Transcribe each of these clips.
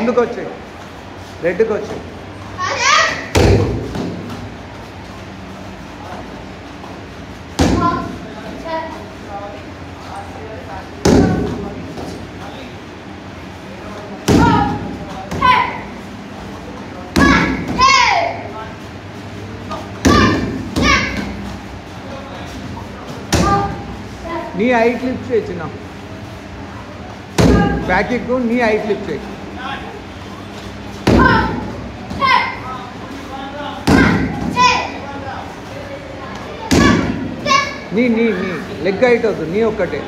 ముందుకు వచ్చాయి, రెడ్కి వచ్చాయి. నీ హైట్ లిఫ్ట్ చేయి చిన్న, బ్యాక్ ఎక్కువ, నీ హైట్ లిఫ్ట్ చేయి. నీ నీ నీ లెగ్ హైట్ అవుతుంది, నీ ఒక్కటే.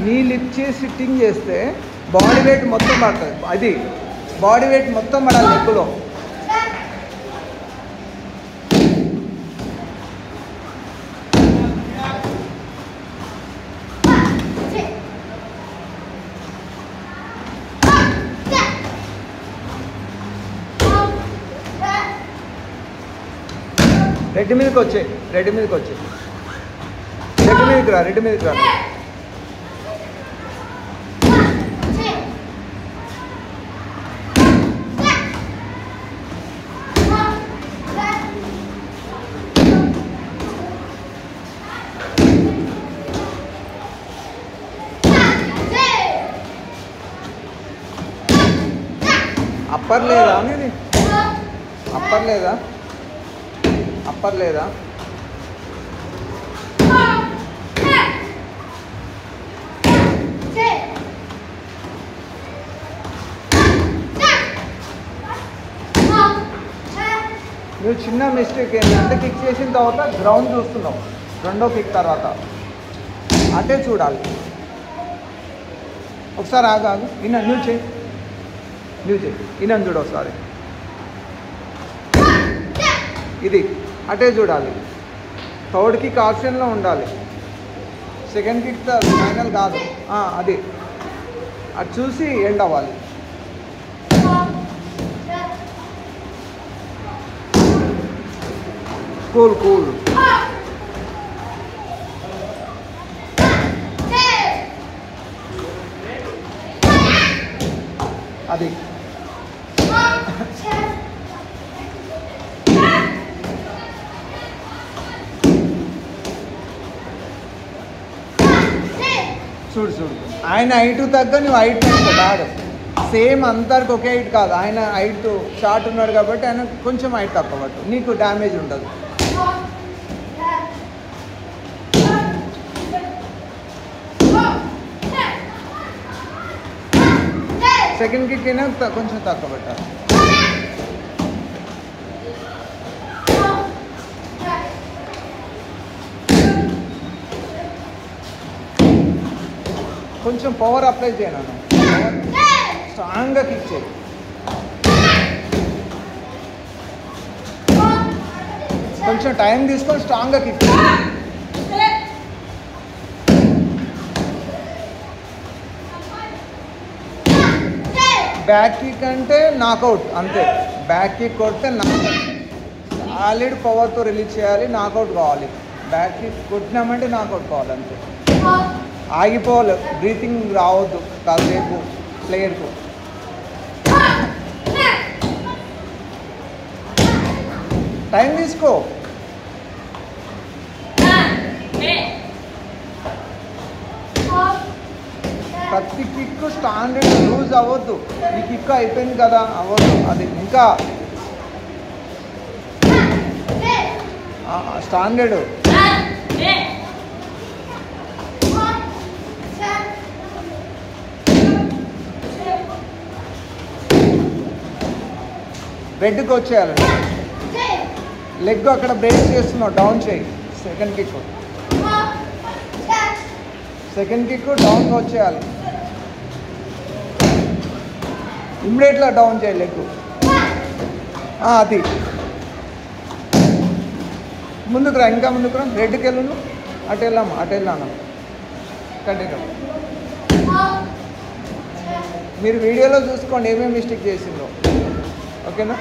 నీ లిఫ్ట్ చేసి సిట్టింగ్ చేస్తే బాడీ వెయిట్ మొత్తం పడుతుంది. అది బాడీ వెయిట్ మొత్తం పడాలి లెగ్గులో. రెడ్ మీదకి వచ్చాయి, రెడ్ మీదకి వచ్చాయి, రెడ్ మీదకి రా, రెడ్ మీదకి రా. అప్పర్ లేదా అనేది, అప్పర్ లేదా, అప్పర్ లేదా. నువ్వు చిన్న మిస్టేక్ ఏంటంటే కిక్ చేసిన తర్వాత గ్రౌండ్ చూస్తున్నావు, రెండో కిక్ తర్వాత అటే చూడాలి. ఒకసారి ఆగు ఆగు, ఇన్న నువ్వు చేయి, నువ్వు చేయి, ఇన్న చూడు ఒకసారి. ఇది అటే చూడాలి, థర్డ్ కిక్ ఆప్షన్లో ఉండాలి, సెకండ్ కిక్ ఫైనల్ కాదు. అది అది చూసి ఎండ్ అవ్వాలి. Cool cool. అది చూడు చూడు, ఆయన హైట్ తగ్గ నువ్వు హైట్ కాదు, సేమ్ అందరికి ఒకే హైట్ కాదు. ఆయన హైట్ షార్ట్ ఉన్నాడు కాబట్టి ఆయన కొంచెం హైట్ తక్కువ పట్టు, నీకు డ్యామేజ్ ఉండదు. సెకండ్ కిక్ అయినా కొంచెం తక్కువ పెట్టాలి. కొంచెం పవర్ అప్లై చేయను, స్ట్రాంగ్గా కిక్ చేయి. కొంచెం టైం తీసుకొని స్ట్రాంగ్గా కిక్ చేయి. బ్యాక్ కిక్ అంటే నాకౌట్ అంతే, బ్యాక్ కిక్ కొడితే నాకౌట్. సాలిడ్ పవర్తో రిలీజ్ చేయాలి, నాకౌట్ కావాలి. బ్యాక్ కిక్ కొట్టినామంటే నాకౌట్ కావాలి అంతే. ఆగిపోవాలి, బ్రీతింగ్ రావద్దు కాసేపు ప్లేయర్కు. టైం తీసుకో. ప్రతి కిక్ స్టాండర్డ్ లూజ్ అవ్వద్దు. ఈ కిక్ అయిపోయింది కదా అవ్వద్దు, అది ఇంకా స్టాండర్డ్. బెడ్కి వచ్చేయాలండి, లెగ్ అక్కడ బ్రేక్ చేస్తున్నావు, డౌన్ చేయి. సెకండ్ కిక్, సెకండ్ కిక్ డౌన్గా వచ్చేయాలి, ఇమ్మీడియట్గా డౌన్ చేయి లెగ్. అది ముందుకు రా, ఇంకా ముందుకు రా, రెడ్కి వెళ్ళు, అటు వెళ్ళాము, అటు వెళ్ళాను. కంటిన్యూ. మీరు వీడియోలో చూసుకోండి ఏమేమి మిస్టేక్ చేసిందో, ఓకేనా.